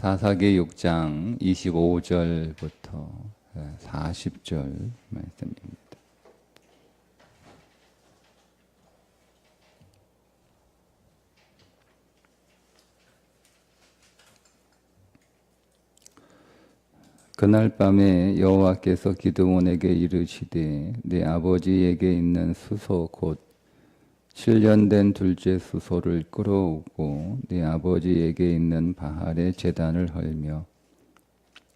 사사기 6장 25절부터 40절 말씀입니다. 그날 밤에 여호와께서 기드온에게 이르시되 네 아버지에게 있는 수소 곧 7년 된 둘째 수소를 끌어오고 네 아버지에게 있는 바알의 제단을 헐며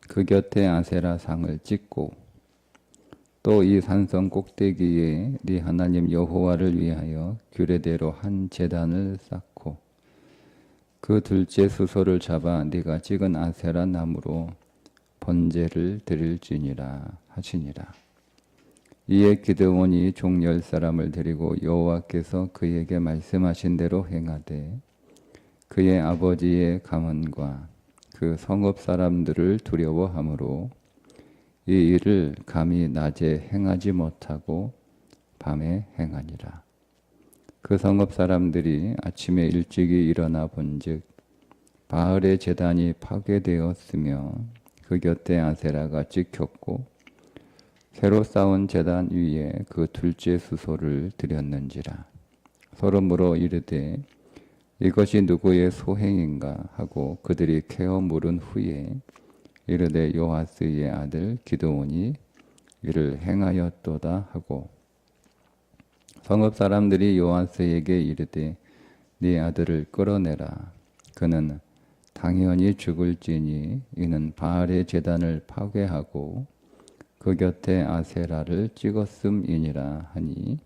그 곁에 아세라 상을 찍고 또 이 산성 꼭대기에 네 하나님 여호와를 위하여 규례대로 한 제단을 쌓고 그 둘째 수소를 잡아 네가 찍은 아세라 나무로 번제를 드릴지니라 하시니라. 이에 기드온이 종 10사람을 데리고 여호와께서 그에게 말씀하신 대로 행하되 그의 아버지의 가문과 그 성읍 사람들을 두려워하므로 이 일을 감히 낮에 행하지 못하고 밤에 행하니라. 그 성읍 사람들이 아침에 일찍이 일어나 본즉 바알의 제단이 파괴되었으며 그 곁에 아세라가 찍혔고 새로 쌓은 제단 위에 그 둘째 수소를 드렸는지라. 서로 물어 이르되 이것이 누구의 소행인가 하고 그들이 캐어 물은 후에 이르되 요아스의 아들 기드온이 이를 행하였도다 하고 성읍 사람들이 요아스에게 이르되 네 아들을 끌어내라. 그는 당연히 죽을지니 이는 바알의 제단을 파괴하고 그 곁에 아세라를 찍었음이니라 하니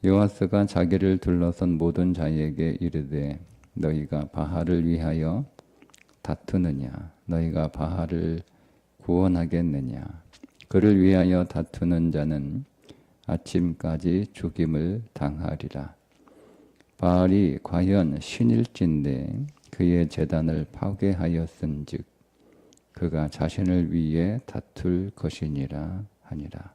요아스가 자기를 둘러선 모든 자에게 이르되 너희가 바알을 위하여 다투느냐 너희가 바알을 구원하겠느냐 그를 위하여 다투는 자는 아침까지 죽임을 당하리라. 바알이 과연 신일진데 그의 제단을 파괴하였은즉 그가 자신을 위해 다툴 것이니라 하니라.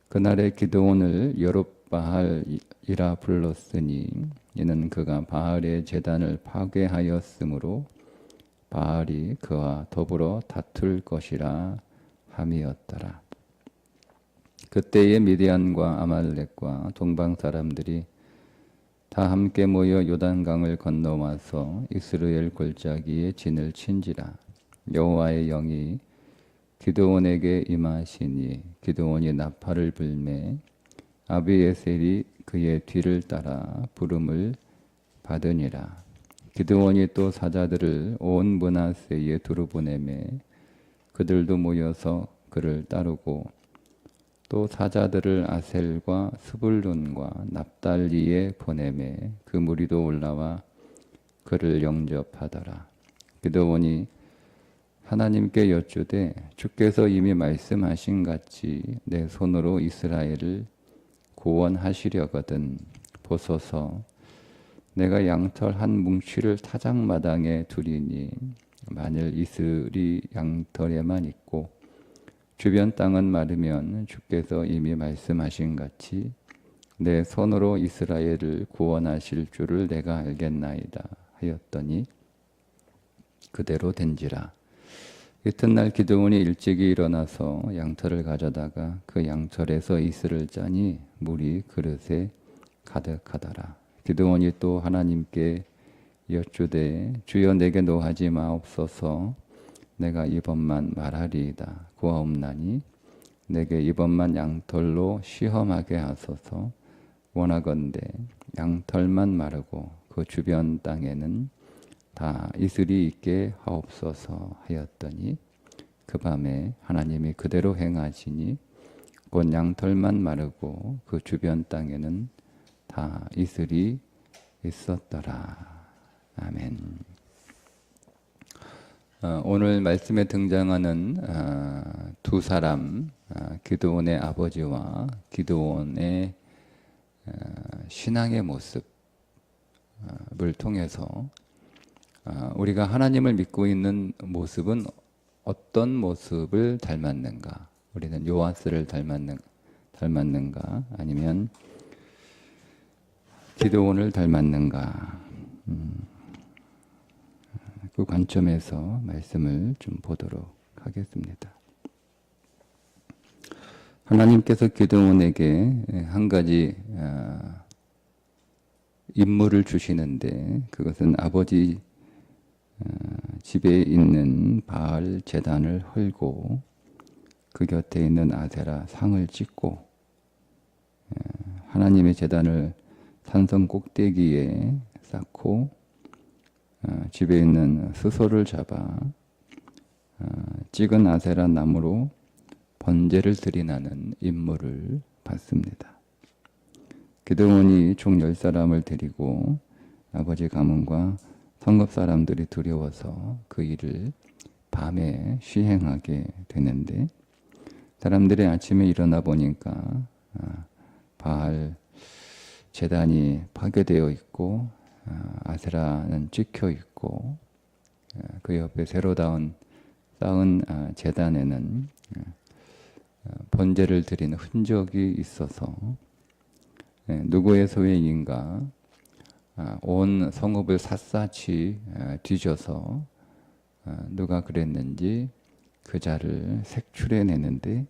그날에 기드온을 여룹바알이라 불렀으니 이는 그가 바알의 제단을 파괴하였으므로 바알이 그와 더불어 다툴 것이라 함이었더라. 그때에 미디안과 아말렉과 동방 사람들이 다 함께 모여 요단강을 건너와서 이스라엘 골짜기에 진을 친지라. 여호와의 영이 기드온에게 임하시니 기드온이 나팔을 불매 아비에셀이 그의 뒤를 따라 부름을 받으니라. 기드온이 또 사자들을 온 므낫세에 두루 보내매 그들도 모여서 그를 따르고 또 사자들을 아셀과 스불룬과 납달리에 보내매 그 무리도 올라와 그를 영접하더라. 기드온이 하나님께 여쭈되 주께서 이미 말씀하신 같이 내 손으로 이스라엘을 구원하시려거든 보소서. 내가 양털 한 뭉치를 타작마당에 두리니 만일 이슬이 양털에만 있고 주변 땅은 마르면 주께서 이미 말씀하신 같이 내 손으로 이스라엘을 구원하실 줄을 내가 알겠나이다 하였더니 그대로 된지라. 이튿날 기드온이 일찍이 일어나서 양털을 가져다가 그 양털에서 이슬을 짜니 물이 그릇에 가득하더라. 기드온이 또 하나님께 여쭈되 주여 내게 노하지 마옵소서. 내가 이번만 말하리이다. 구하옵나니 내게 이번만 양털로 시험하게 하소서. 원하건대 양털만 마르고 그 주변 땅에는 다 이슬이 있게 하옵소서 하였더니 그 밤에 하나님이 그대로 행하시니 곧 양털만 마르고 그 주변 땅에는 다 이슬이 있었더라. 아멘. 오늘 말씀에 등장하는 두 사람, 기드온의 아버지와 기드온의 신앙의 모습을 통해서 우리가 하나님을 믿고 있는 모습은 어떤 모습을 닮았는가? 우리는 요아스를 닮았는가? 아니면 기드온을 닮았는가? 그 관점에서 말씀을 좀 보도록 하겠습니다. 하나님께서 기드온에게 한 가지 임무를 주시는데 그것은 아버지 집에 있는 바알 제단을 헐고 그 곁에 있는 아세라 상을 찍고 하나님의 제단을 산성 꼭대기에 쌓고 집에 있는 스소를 잡아 찍은 아세라 나무로 번제를 드리라는 임무를 받습니다. 기드온이 총 10사람을 데리고 아버지 가문과 성읍 사람들이 두려워서 그 일을 밤에 시행하게 되는데 사람들이 아침에 일어나 보니까 바알 제단이 파괴되어 있고 아세라는 찍혀 있고 그 옆에 새로 쌓은 제단에는 번제를 드리는 흔적이 있어서 누구의 소행인가 온 성읍을 샅샅이 뒤져서 누가 그랬는지 그 자를 색출해내는데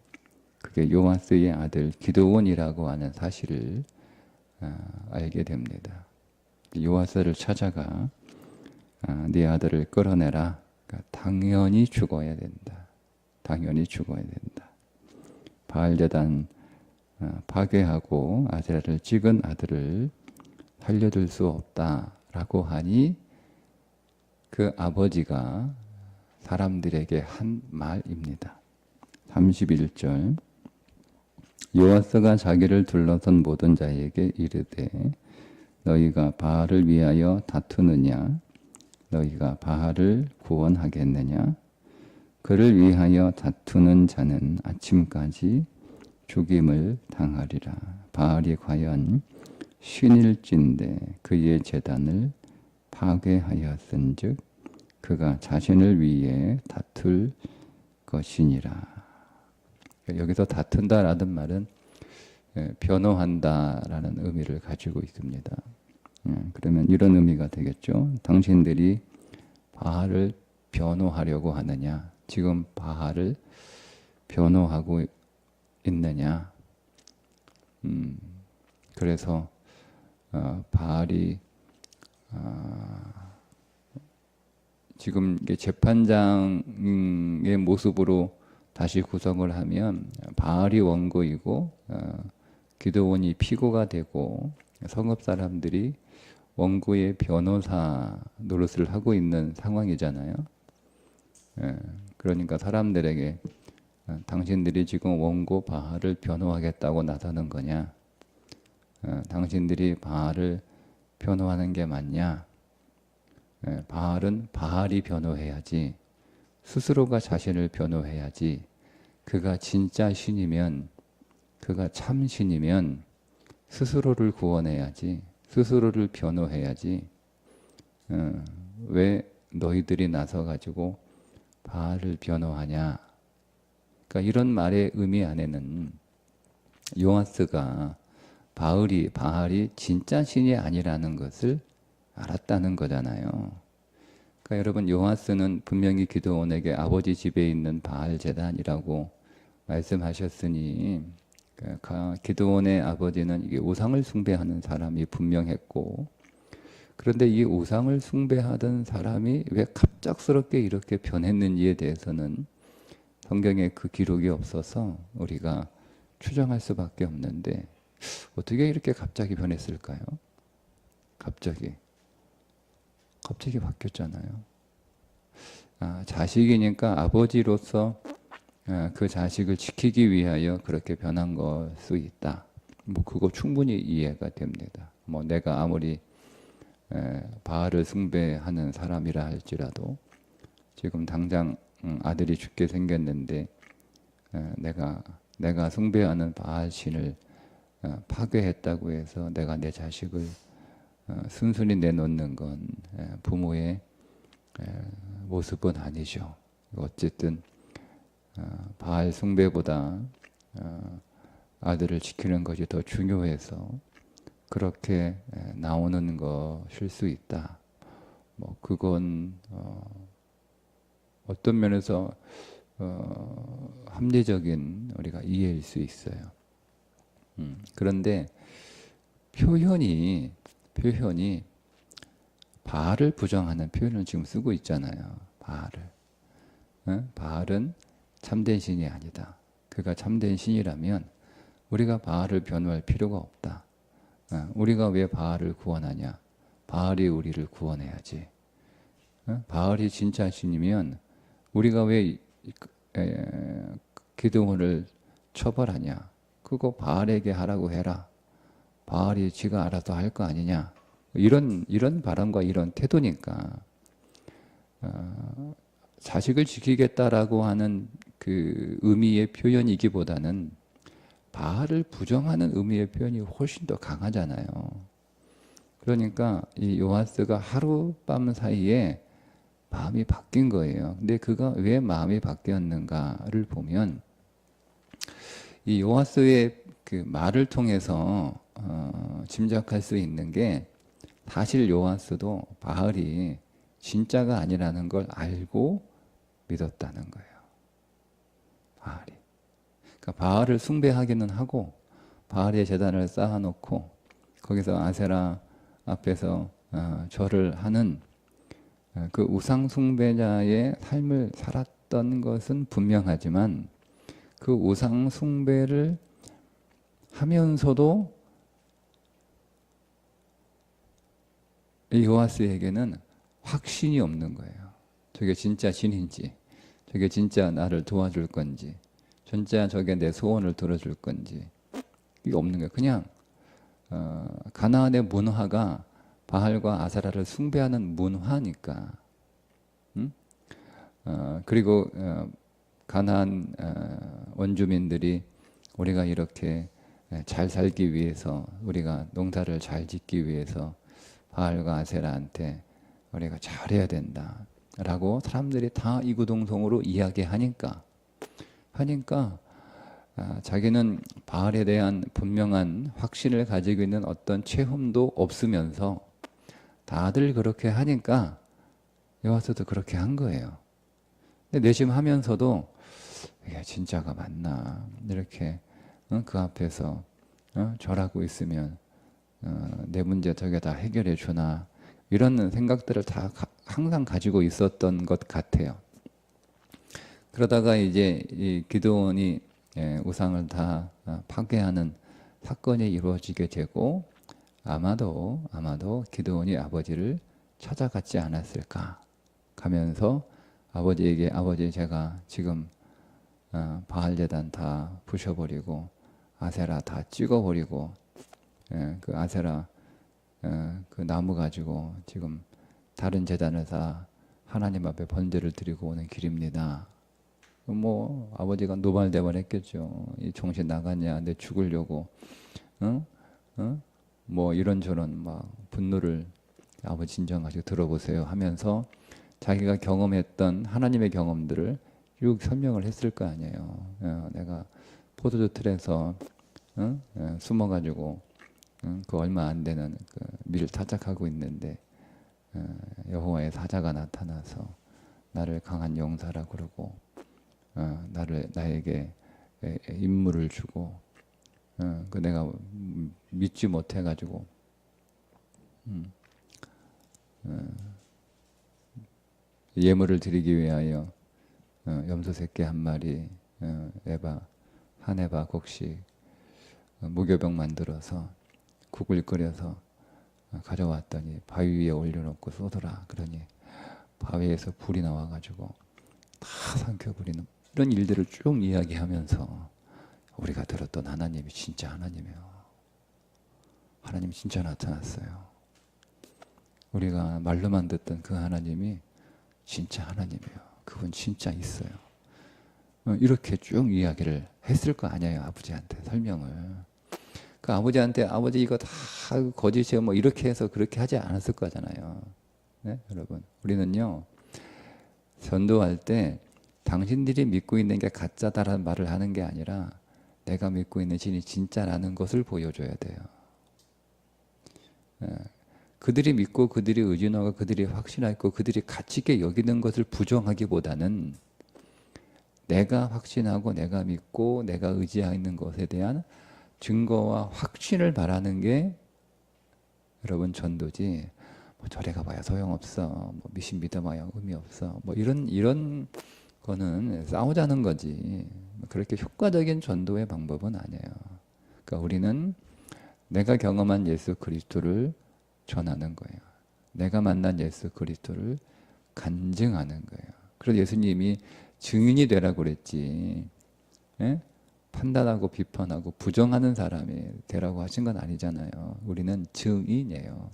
그게 요아스의 아들 기드온이라고 하는 사실을 알게 됩니다. 요아스를 찾아가 네 아들을 끌어내라. 그러니까 당연히 죽어야 된다. 당연히 죽어야 된다. 바알 제단 파괴하고 아세라를 찍은 아들을 살려둘 수 없다라고 하니 그 아버지가 사람들에게 한 말입니다. 31절 요아스가 자기를 둘러선 모든 자에게 이르되 너희가 바알을 위하여 다투느냐 너희가 바알을 구원하겠느냐 그를 위하여 다투는 자는 아침까지 죽임을 당하리라. 바알이 과연 신일진데 그의 제단을 파괴하였은즉 그가 자신을 위해 다툴 것이니라. 여기서 다툰다라는 말은 변호한다라는 의미를 가지고 있습니다. 그러면 이런 의미가 되겠죠. 당신들이 바알을 변호하려고 하느냐? 지금 바알을 변호하고 있느냐? 그래서 바알이 지금 재판장의 모습으로 다시 구성을 하면 바알이 원고이고 기드온이 피고가 되고 성읍 사람들이 원고의 변호사 노릇을 하고 있는 상황이잖아요. 그러니까 사람들에게 당신들이 지금 원고 바알을 변호하겠다고 나서는 거냐? 당신들이 바알을 변호하는 게 맞냐? 바알은 바알이 변호해야지. 스스로가 자신을 변호해야지. 그가 진짜 신이면, 그가 참 신이면 스스로를 구원해야지. 스스로를 변호해야지. 왜 너희들이 나서가지고 바알을 변호하냐? 그러니까 이런 말의 의미 안에는 요아스가 바알이 진짜 신이 아니라는 것을 알았다는 거잖아요. 그러니까 여러분 요아스는 분명히 기드온에게 아버지 집에 있는 바알 제단이라고 말씀하셨으니 기드온의 아버지는 이게 우상을 숭배하는 사람이 분명했고 그런데 이 우상을 숭배하던 사람이 왜 갑작스럽게 이렇게 변했는지에 대해서는 성경에 그 기록이 없어서 우리가 추정할 수밖에 없는데 어떻게 이렇게 갑자기 변했을까요? 갑자기 바뀌었잖아요. 자식이니까 아버지로서 그 자식을 지키기 위하여 그렇게 변한 걸 수 있다. 뭐 그거 충분히 이해가 됩니다. 뭐 내가 아무리 바알을 숭배하는 사람이라 할지라도 지금 당장 아들이 죽게 생겼는데 내가 숭배하는 바알 신을 파괴했다고 해서 내가 내 자식을 순순히 내놓는 건 부모의 모습은 아니죠. 어쨌든 바알 숭배보다 아들을 지키는 것이 더 중요해서 그렇게 나오는 것일 수 있다. 뭐 그건 어떤 면에서 합리적인 우리가 이해일 수 있어요. 그런데 표현이 바알을 부정하는 표현을 지금 쓰고 있잖아요. 바알을. 바알은 참된 신이 아니다. 그가 참된 신이라면 우리가 바알을 변호할 필요가 없다. 우리가 왜 바알을 구원하냐? 바알이 우리를 구원해야지. 바알이 진짜 신이면 우리가 왜 기드온을 처벌하냐? 그거 바알에게 하라고 해라. 바알이 지가 알아서 할 거 아니냐? 이런 바람과 이런 태도니까 자식을 지키겠다라고 하는 그 의미의 표현이기보다는 바알을 부정하는 의미의 표현이 훨씬 더 강하잖아요. 그러니까 이 요아스가 하룻밤 사이에 마음이 바뀐 거예요. 근데 그가 왜 마음이 바뀌었는가를 보면 이 요아스의 그 말을 통해서 짐작할 수 있는 게 사실 요아스도 바알이 진짜가 아니라는 걸 알고 믿었다는 거예요. 바알이. 그러니까 바알을 숭배하기는 하고 바알의 제단을 쌓아놓고 거기서 아세라 앞에서 절을 하는 그 우상 숭배자의 삶을 살았던 것은 분명하지만 그 우상 숭배를 하면서도 이 요아스에게는 확신이 없는 거예요. 저게 진짜 신인지, 저게 진짜 나를 도와줄 건지, 진짜 저게 내 소원을 들어줄 건지 이게 없는 거예요. 그냥 가나안의 문화가 바알과 아세라를 숭배하는 문화니까. 그리고 가나안 원주민들이 우리가 이렇게 잘 살기 위해서, 우리가 농사를 잘 짓기 위해서 바알과 아세라한테 우리가 잘해야 된다 라고 사람들이 다 이구동성으로 이야기하니까 자기는 바알에 대한 분명한 확신을 가지고 있는 어떤 체험도 없으면서 다들 그렇게 하니까 요아스도 그렇게 한 거예요. 근데 내심하면서도 이게 진짜가 맞나, 이렇게 그 앞에서 절하고 있으면 내 문제 저게 다 해결해 주나, 이런 생각들을 다 항상 가지고 있었던 것 같아요. 그러다가 이제 이 기드온이 우상을 다 파괴하는 사건이 이루어지게 되고 아마도 기드온이 아버지를 찾아갔지 않았을까 가면서 아버지에게, 아버지 제가 지금 바알 제단 다 부셔버리고 아세라 다 찍어버리고 그 아세라 그 나무 가지고 지금 다른 제단을 다 하나님 앞에 번제를 드리고 오는 길입니다. 뭐 아버지가 노발대발했겠죠. 이 정신 나갔냐, 내 죽으려고, 뭐 이런저런 막 분노를 아버지 진정 가지고 들어보세요 하면서 자기가 경험했던 하나님의 경험들을 쭉 설명을 했을 거 아니에요. 내가 포도주 틀에서 숨어가지고 그 얼마 안 되는 그 밀을 타작하고 있는데 여호와의 사자가 나타나서 나를 강한 용사라 그러고 나에게 임무를 주고 그 내가 믿지 못해가지고 예물을 드리기 위하여 염소 새끼 한 마리, 한 에바 곡식, 무교병 만들어서 국을 끓여서 가져왔더니 바위 위에 올려놓고 쏘더라. 그러니 바위에서 불이 나와가지고 다 삼켜버리는 이런 일들을 쭉 이야기하면서 우리가 들었던 하나님이 진짜 하나님이에요. 하나님이 진짜 나타났어요. 우리가 말로만 듣던 그 하나님이 진짜 하나님이에요. 그분 진짜 있어요. 이렇게 쭉 이야기를 했을 거 아니에요. 아버지한테 설명을. 그 아버지한테 아버지 이거 다 거짓이에요 뭐 이렇게 해서 그렇게 하지 않았을 거잖아요. 네, 여러분. 우리는요 전도할 때 당신들이 믿고 있는 게 가짜다라는 말을 하는 게 아니라 내가 믿고 있는 신이 진짜라는 것을 보여줘야 돼요. 그들이 믿고 그들이 의존하고 그들이 확신하고 그들이 가치 있게 여기는 것을 부정하기보다는 내가 확신하고 내가 믿고 내가 의지하는 것에 대한 증거와 확신을 바라는 게 여러분 전도지. 뭐 저래 가봐야 소용없어. 뭐 미신 믿어봐야 의미 없어. 뭐 이런 거는 싸우자는 거지. 그렇게 효과적인 전도의 방법은 아니에요. 그러니까 우리는 내가 경험한 예수 그리스도를 전하는 거예요. 내가 만난 예수 그리스도를 간증하는 거예요. 그래서 예수님이 증인이 되라고 그랬지. 예? 판단하고 비판하고 부정하는 사람이 되라고 하신 건 아니잖아요. 우리는 증인이에요.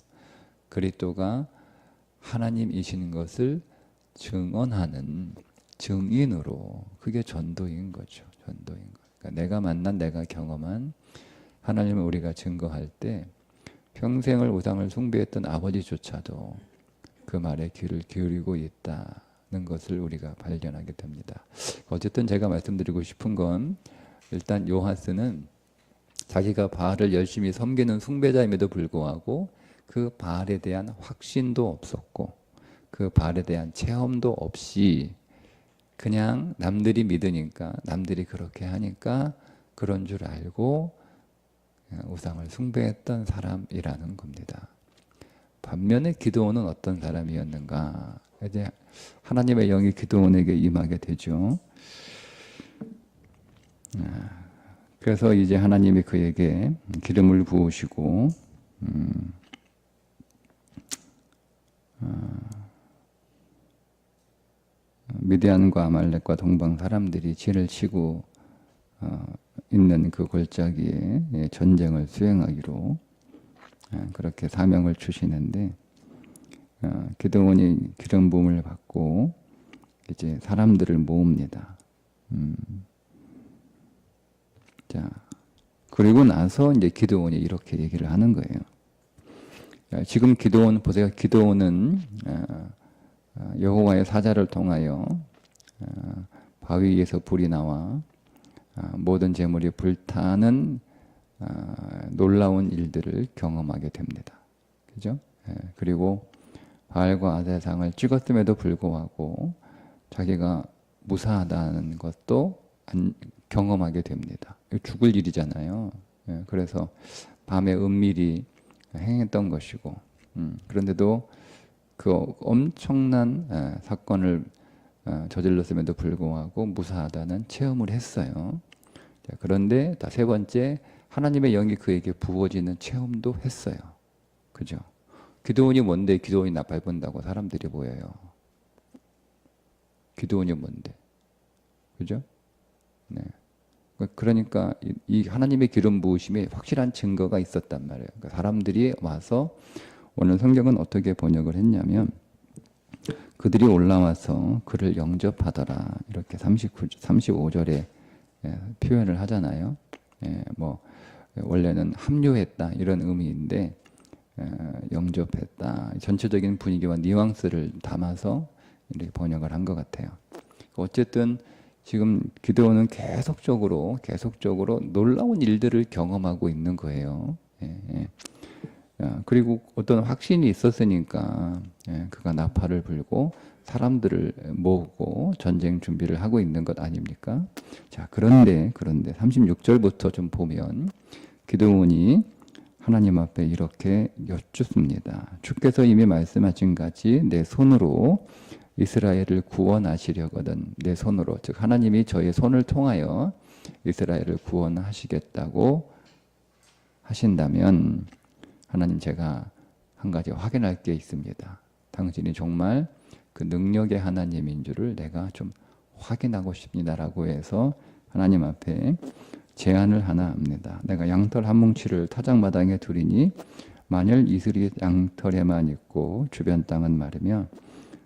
그리스도가 하나님이신 것을 증언하는 증인으로, 그게 전도인 거죠. 전도인 거. 그러니까 내가 만난, 내가 경험한 하나님을 우리가 증거할 때 평생을 우상을 숭배했던 아버지조차도 그 말에 귀를 기울이고 있다는 것을 우리가 발견하게 됩니다. 어쨌든 제가 말씀드리고 싶은 건, 일단 요하스는 자기가 바알을 열심히 섬기는 숭배자임에도 불구하고 그 바알에 대한 확신도 없었고 그 바알에 대한 체험도 없이 그냥 남들이 믿으니까, 남들이 그렇게 하니까 그런 줄 알고 우상을 숭배했던 사람이라는 겁니다. 반면에 기드온은 어떤 사람이었는가? 이제 하나님의 영이 기드온에게 임하게 되죠. 그래서 이제 하나님이 그에게 기름을 부으시고 미디안과 아말렉과 동방 사람들이 진을 치고 있는 그 골짜기에 전쟁을 수행하기로 그렇게 사명을 주시는데, 기드온이 기름 부음을 받고 이제 사람들을 모읍니다. 자, 그리고 나서 이제 기드온이 이렇게 얘기를 하는 거예요. 지금 기드온 보세요. 기드온은 여호와의 사자를 통하여 바위에서 불이 나와 모든 재물이 불타는 놀라운 일들을 경험하게 됩니다. 그죠? 그리고 바알과 아세상을 찍었음에도 불구하고 자기가 무사하다는 것도 경험하게 됩니다. 죽을 일이잖아요. 그래서 밤에 은밀히 행했던 것이고, 그런데도 그 엄청난 사건을 저질렀음에도 불구하고 무사하다는 체험을 했어요. 그런데 세 번째, 하나님의 영이 그에게 부어지는 체험도 했어요. 그죠? 기드온이 뭔데 기드온이 나팔 분다고 사람들이 보여요. 기드온이 뭔데? 그죠? 네. 그러니까 이 하나님의 기름 부으심에 확실한 증거가 있었단 말이에요. 그러니까 사람들이 와서, 오늘 성경은 어떻게 번역을 했냐면, 그들이 올라와서 그를 영접하더라, 이렇게 35절에 표현을 하잖아요. 뭐 원래는 합류했다 이런 의미인데 영접했다, 전체적인 분위기와 뉘앙스를 담아서 이렇게 번역을 한 것 같아요. 어쨌든 지금 기드온은 계속적으로 놀라운 일들을 경험하고 있는 거예요. 그리고 어떤 확신이 있었으니까 그가 나팔을 불고 사람들을 모으고 전쟁 준비를 하고 있는 것 아닙니까? 자, 그런데 36절부터 좀 보면 기드온이 하나님 앞에 이렇게 여쭙습니다. 주께서 이미 말씀하신 같이 내 손으로 이스라엘을 구원하시려거든. 내 손으로, 즉 하나님이 저의 손을 통하여 이스라엘을 구원하시겠다고 하신다면, 하나님, 제가 한 가지 확인할 게 있습니다. 당신이 정말 그 능력의 하나님인 줄을 내가 좀 확인하고 싶습니다라고 해서 하나님 앞에 제안을 하나 합니다. 내가 양털 한 뭉치를 타작마당에 두리니 만일 이슬이 양털에만 있고 주변 땅은 마르며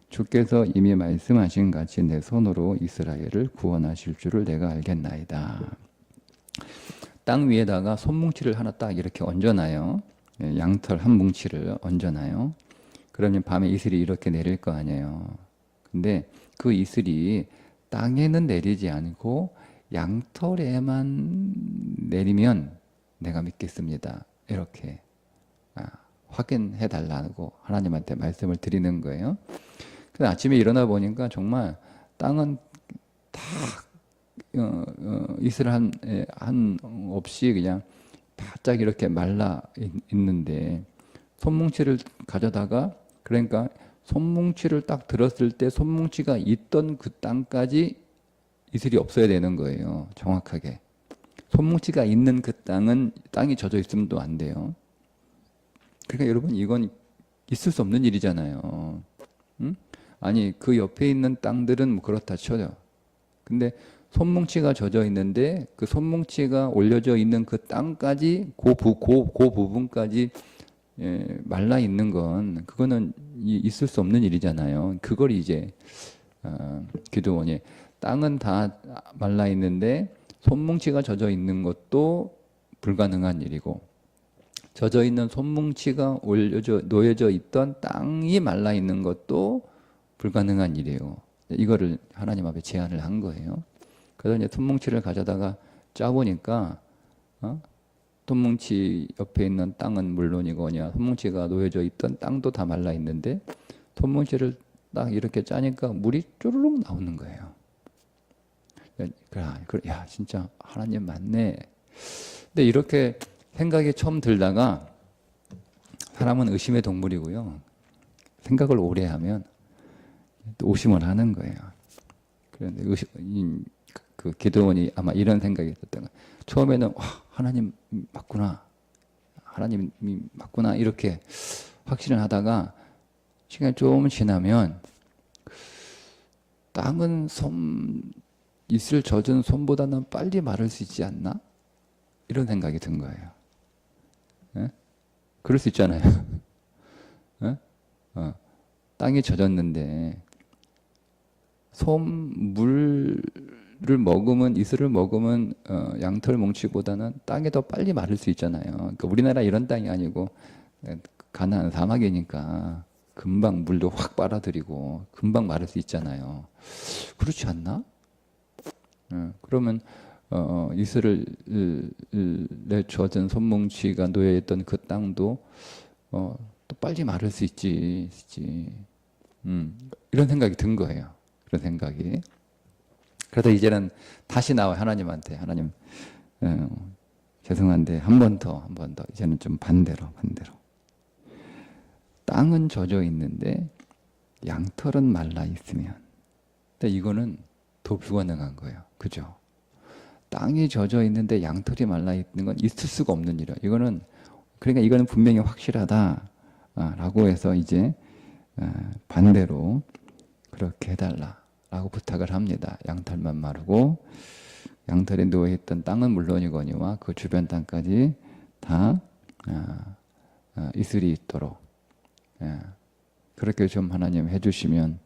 주께서 이미 말씀하신 같이 내 손으로 이스라엘을 구원하실 줄을 내가 알겠나이다. 땅 위에다가 손뭉치를 하나 딱 이렇게 얹어놔요. 양털 한 뭉치를 얹어놔요. 그러면 밤에 이슬이 이렇게 내릴 거 아니에요. 근데 그 이슬이 땅에는 내리지 않고 양털에만 내리면 내가 믿겠습니다. 이렇게 확인해 달라고 하나님한테 말씀을 드리는 거예요. 그래서 아침에 일어나 보니까 정말 땅은 다 이슬 한 없이 그냥 바짝 이렇게 말라 있는데 손뭉치를 가져다가 그러니까 손뭉치를 딱 들었을 때 손뭉치가 있던 그 땅까지 이슬이 없어야 되는 거예요. 정확하게. 손뭉치가 있는 그 땅이 젖어 있으면 또 안 돼요. 그러니까 여러분 이건 있을 수 없는 일이잖아요. 응? 아니 그 옆에 있는 땅들은 뭐 그렇다 쳐요. 근데 손뭉치가 젖어 있는데 그 손뭉치가 올려져 있는 그 땅까지 그 부분까지 말라 있는 건 그거는 있을 수 없는 일이잖아요. 그걸 이제 기드온이 땅은 다 말라 있는데 손뭉치가 젖어 있는 것도 불가능한 일이고 젖어 있는 손뭉치가 놓여져 있던 땅이 말라 있는 것도 불가능한 일이에요. 이거를 하나님 앞에 제안을 한 거예요. 그래서 이제 손뭉치를 가져다가 짜보니까 손뭉치 옆에 있는 땅은 물론이거냐 손뭉치가 놓여져 있던 땅도 다 말라 있는데 손뭉치를 딱 이렇게 짜니까 물이 쪼르륵 나오는 거예요. 야 진짜 하나님 맞네. 근데 이렇게 생각이 처음 들다가 사람은 의심의 동물이고요. 생각을 오래 하면 또 오심을 하는 거예요. 그런데 그 기드온이 아마 이런 생각이 있었던 거예요. 처음에는 하나님 맞구나. 하나님이 맞구나. 이렇게 확신을 하다가 시간이 좀 지나면 땅은 이슬 젖은 손보다는 빨리 마를 수 있지 않나? 이런 생각이 든 거예요. 예? 그럴 수 있잖아요. 예? 땅이 젖었는데 물을 먹으면 이슬을 먹으면 양털 뭉치보다는 땅이 더 빨리 마를 수 있잖아요. 그러니까 우리나라 이런 땅이 아니고 가나안 사막이니까 금방 물도 확 빨아들이고 금방 마를 수 있잖아요. 그렇지 않나? 그러면 이슬을 젖은 손뭉치가 놓여있던 그 땅도 또 빨리 마를 수 있지. 이런 생각이 든 거예요. 그런 생각이. 그래서 이제는 다시 나와 하나님한테 하나님 죄송한데 한 번 더 이제는 좀 반대로 땅은 젖어 있는데 양털은 말라 있으면 근데 이거는 더 불가능한 거예요. 그죠? 땅이 젖어 있는데 양털이 말라 있는 건 있을 수가 없는 일이에요. 그러니까 이거는 분명히 확실하다라고 해서 이제 반대로 그렇게 해달라라고 부탁을 합니다. 양털만 마르고 양털에 놓여있던 땅은 물론이거니와 그 주변 땅까지 다 이슬이 있도록 그렇게 좀 하나님 해주시면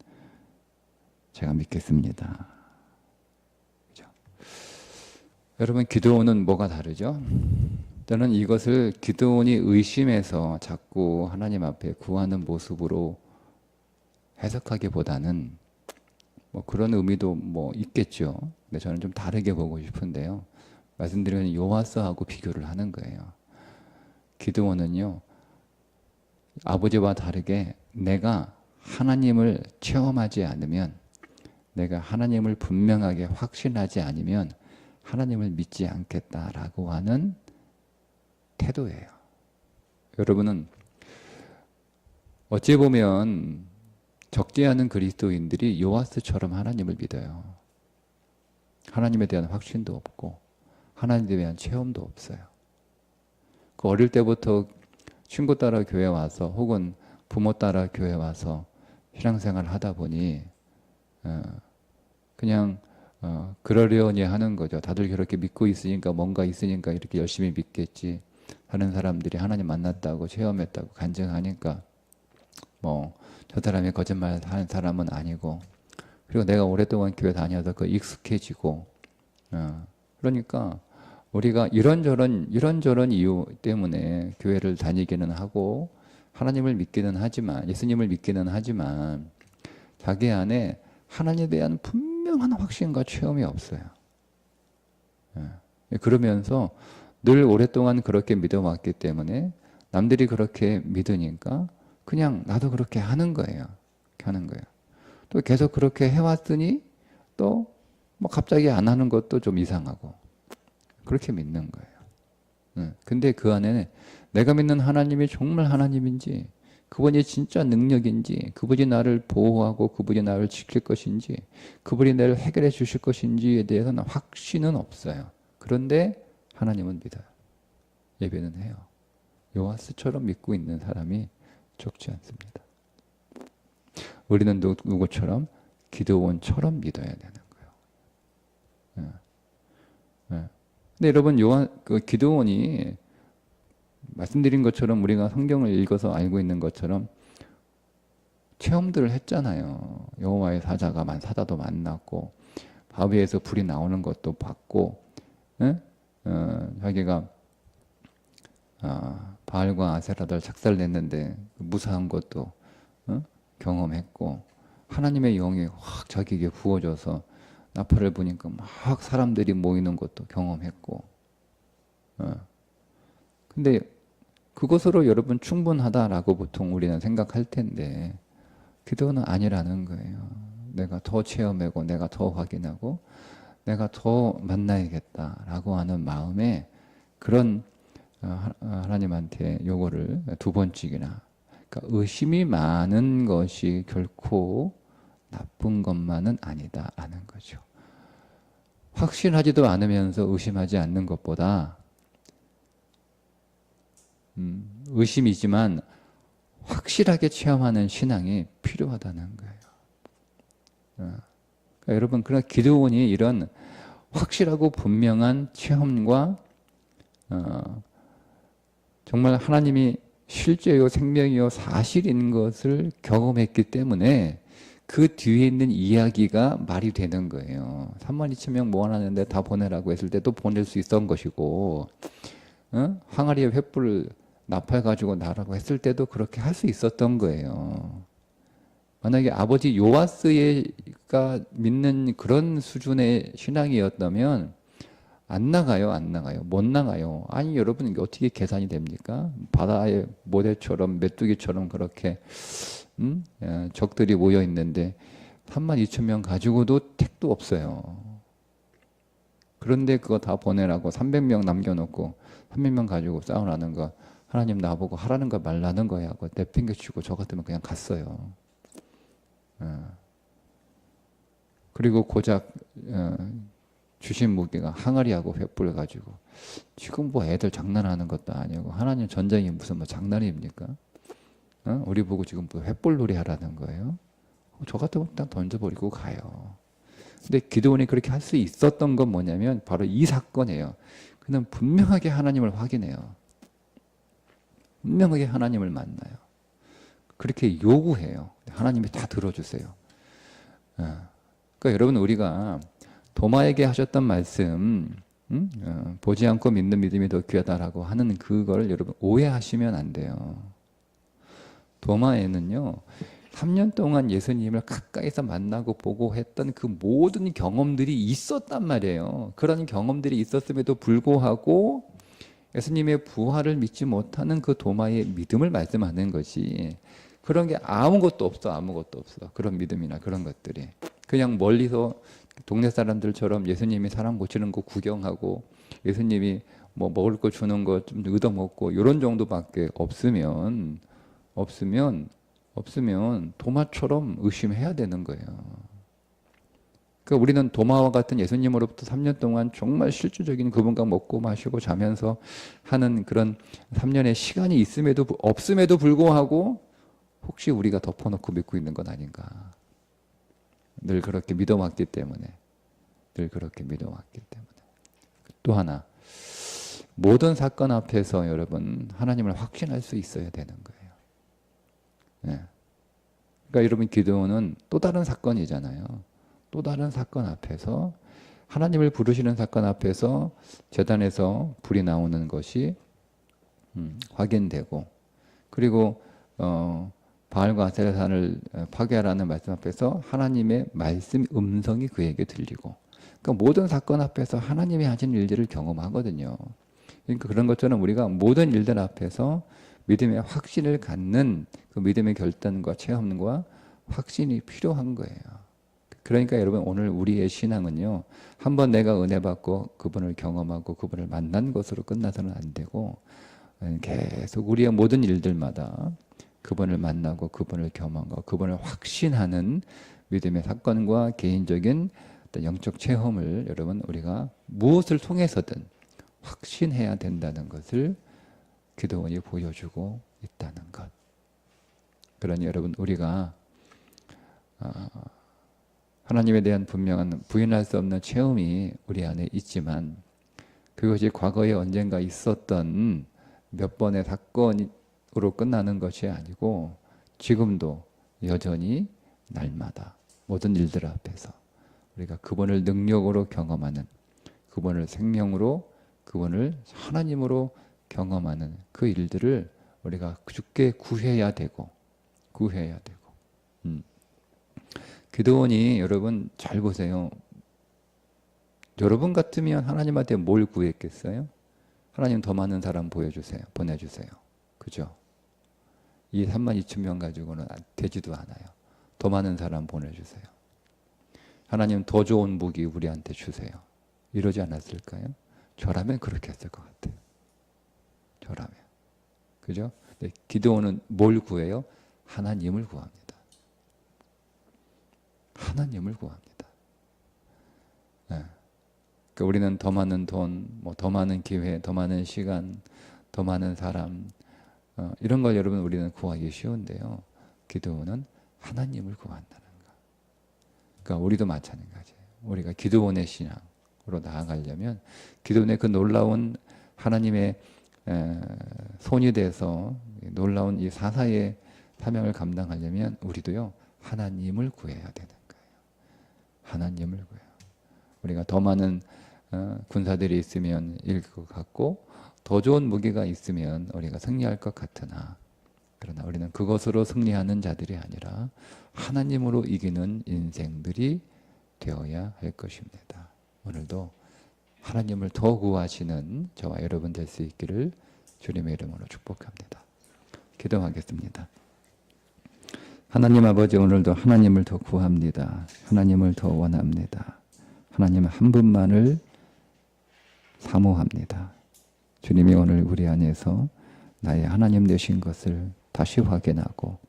제가 믿겠습니다. 그렇죠? 여러분 기드온은 뭐가 다르죠? 저는 이것을 기드온이 의심해서 자꾸 하나님 앞에 구하는 모습으로 해석하기보다는 뭐 그런 의미도 뭐 있겠죠. 근데 저는 좀 다르게 보고 싶은데요. 말씀드리면 요아스하고 비교를 하는 거예요. 기드온은요, 아버지와 다르게 내가 하나님을 체험하지 않으면, 내가 하나님을 분명하게 확신하지 않으면 하나님을 믿지 않겠다라고 하는 태도예요. 여러분은 어찌 보면 적지 않은 그리스도인들이 요아스처럼 하나님을 믿어요. 하나님에 대한 확신도 없고 하나님에 대한 체험도 없어요. 그 어릴 때부터 친구 따라 교회 와서 혹은 부모 따라 교회 와서 신앙생활을 하다 보니 그냥 그러려니 하는 거죠. 다들 그렇게 믿고 있으니까 뭔가 있으니까 이렇게 열심히 믿겠지. 다른 사람들이 하나님 만났다고 체험했다고 간증하니까 뭐 저 사람이 거짓말 하는 사람은 아니고, 그리고 내가 오랫동안 교회 다녀서 그 익숙해지고, 그러니까 우리가 이런저런 이유 때문에 교회를 다니기는 하고 하나님을 믿기는 하지만, 예수님을 믿기는 하지만 자기 안에 하나님에 대한 분명한 확신과 체험이 없어요. 그러면서 늘 오랫동안 그렇게 믿어왔기 때문에 남들이 그렇게 믿으니까 그냥 나도 그렇게 하는 거예요. 하는 거예요. 또 계속 그렇게 해왔더니 또 뭐 갑자기 안 하는 것도 좀 이상하고 그렇게 믿는 거예요. 근데 그 안에는 내가 믿는 하나님이 정말 하나님인지, 그분이 진짜 능력인지, 그분이 나를 보호하고 그분이 나를 지킬 것인지, 그분이 나를 해결해 주실 것인지에 대해서는 확신은 없어요. 그런데 하나님은 믿어요. 예배는 해요. 요아스처럼 믿고 있는 사람이 적지 않습니다. 우리는 누구처럼? 기드온처럼 믿어야 되는 거예요. 근데 여러분, 기드온이 말씀드린 것처럼 우리가 성경을 읽어서 알고 있는 것처럼 체험들을 했잖아요. 여호와의 사자도 만났고 바위에서 불이 나오는 것도 봤고, 자기가 바알과 아세라를 작살냈는데 무사한 것도 경험했고, 하나님의 영이 확 자기에게 부어져서 나팔을 부니까 막 사람들이 모이는 것도 경험했고, 근데 그것으로 여러분 충분하다라고 보통 우리는 생각할 텐데 기도는 아니라는 거예요. 내가 더 체험하고 내가 더 확인하고 내가 더 만나야겠다라고 하는 마음에 그런 하나님한테 요거를 두 번씩이나, 그러니까 의심이 많은 것이 결코 나쁜 것만은 아니다라는 거죠. 확신하지도 않으면서 의심하지 않는 것보다 의심이지만 확실하게 체험하는 신앙이 필요하다는 거예요. 그러니까 여러분, 그런 기드온이 이런 확실하고 분명한 체험과 정말 하나님이 실제요 생명이요 사실인 것을 경험했기 때문에 그 뒤에 있는 이야기가 말이 되는 거예요. 32,000명 모아놨는데 다 보내라고 했을 때 또 보낼 수 있었던 것이고, 항아리에 횃불을 나팔 가지고 나라고 했을 때도 그렇게 할 수 있었던 거예요. 만약에 아버지 요아스가 믿는 그런 수준의 신앙이었다면 안 나가요, 안 나가요, 못 나가요. 아니 여러분, 이게 어떻게 계산이 됩니까? 바다의 모래처럼 메뚜기처럼 그렇게 적들이 모여 있는데 32,000명 가지고도 택도 없어요. 그런데 그거 다 보내라고 300명 남겨놓고 300명 가지고 싸우라는 거, 하나님 나보고 하라는 거 말라는 거야 하고 내팽개치고 저 같으면 그냥 갔어요. 그리고 고작 주신 무기가 항아리하고 횃불 가지고, 지금 뭐 애들 장난하는 것도 아니고 하나님 전쟁이 무슨 뭐 장난입니까? 우리 보고 지금 뭐 횃불 놀이 하라는 거예요? 저 같으면 일단 던져버리고 가요. 근데 기드온이 그렇게 할 수 있었던 건 뭐냐면 바로 이 사건이에요. 그는 분명하게 하나님을 확인해요. 분명하게 하나님을 만나요. 그렇게 요구해요. 하나님이 다 들어주세요. 그러니까 여러분, 우리가 도마에게 하셨던 말씀, 보지 않고 믿는 믿음이 더 귀하다라고 하는 그걸 여러분 오해하시면 안 돼요. 도마에는요, 3년 동안 예수님을 가까이서 만나고 보고 했던 그 모든 경험들이 있었단 말이에요. 그런 경험들이 있었음에도 불구하고 예수님의 부활을 믿지 못하는 그 도마의 믿음을 말씀하는 것이, 그런 게 아무것도 없어, 아무것도 없어. 그런 믿음이나 그런 것들이. 그냥 멀리서 동네 사람들처럼 예수님이 사람 고치는 거 구경하고 예수님이 뭐 먹을 거 주는 거 좀 얻어먹고 이런 정도밖에 없으면 도마처럼 의심해야 되는 거예요. 그러니까 우리는 도마와 같은 예수님으로부터 3년 동안 정말 실질적인 그분과 먹고 마시고 자면서 하는 그런 3년의 시간이 없음에도 불구하고 혹시 우리가 덮어놓고 믿고 있는 건 아닌가. 늘 그렇게 믿어왔기 때문에. 또 하나, 모든 사건 앞에서 여러분 하나님을 확신할 수 있어야 되는 거예요. 네. 그러니까 여러분, 기드온은 또 다른 사건이잖아요. 또 다른 사건 앞에서, 하나님을 부르시는 사건 앞에서 제단에서 불이 나오는 것이 확인되고, 그리고 바알과 아세라산을 파괴하라는 말씀 앞에서 하나님의 말씀 음성이 그에게 들리고, 그러니까 모든 사건 앞에서 하나님이 하신 일들을 경험하거든요. 그러니까 그런 것처럼 우리가 모든 일들 앞에서 믿음의 확신을 갖는 그 믿음의 결단과 체험과 확신이 필요한 거예요. 그러니까 여러분 오늘 우리의 신앙은요, 한번 내가 은혜 받고 그분을 경험하고 그분을 만난 것으로 끝나서는 안 되고 계속 우리의 모든 일들마다 그분을 만나고 그분을 경험하고 그분을 확신하는 믿음의 사건과 개인적인 어떤 영적 체험을 여러분 우리가 무엇을 통해서든 확신해야 된다는 것을 기도원이 보여주고 있다는 것. 그러니 여러분 우리가 하나님에 대한 분명한 부인할 수 없는 체험이 우리 안에 있지만 그것이 과거에 언젠가 있었던 몇 번의 사건으로 끝나는 것이 아니고 지금도 여전히 날마다 모든 일들 앞에서 우리가 그분을 능력으로 경험하는, 그분을 생명으로, 그분을 하나님으로 경험하는 그 일들을 우리가 주께 구해야 되고 기도원이 여러분 잘 보세요. 여러분 같으면 하나님한테 뭘 구했겠어요? 하나님 더 많은 사람 보내주세요. 그죠? 이 32,000명 가지고는 되지도 않아요. 더 많은 사람 보내주세요. 하나님 더 좋은 무기 우리한테 주세요. 이러지 않았을까요? 저라면 그렇게 했을 것 같아요. 저라면. 그죠? 네, 기도원은 뭘 구해요? 하나님을 구합니다. 하나님을 구합니다. 네. 그러니까 우리는 더 많은 돈, 더 많은 기회, 더 많은 시간, 더 많은 사람 이런 걸 여러분 우리는 구하기 쉬운데요. 기도원은 하나님을 구한다는 거. 그러니까 우리도 마찬가지예요. 우리가 기도원의 신앙으로 나아가려면 기도원의 그 놀라운 하나님의 손이 돼서 놀라운 이 사사의 사명을 감당하려면 우리도요 하나님을 구해야 되는 거예요. 하나님을 구해요. 우리가 더 많은 군사들이 있으면 이길 것 같고 더 좋은 무기가 있으면 우리가 승리할 것 같으나 그러나 우리는 그것으로 승리하는 자들이 아니라 하나님으로 이기는 인생들이 되어야 할 것입니다. 오늘도 하나님을 더 구하시는 저와 여러분 될 수 있기를 주님의 이름으로 축복합니다. 기도하겠습니다. 하나님 아버지, 오늘도 하나님을 더 구합니다. 하나님을 더 원합니다. 하나님 한 분만을 사모합니다. 주님이 오늘 우리 안에서 나의 하나님 되신 것을 다시 확인하고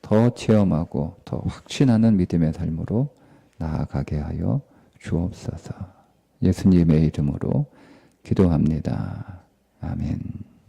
더 체험하고 더 확신하는 믿음의 삶으로 나아가게 하여 주옵소서. 예수님의 이름으로 기도합니다. 아멘.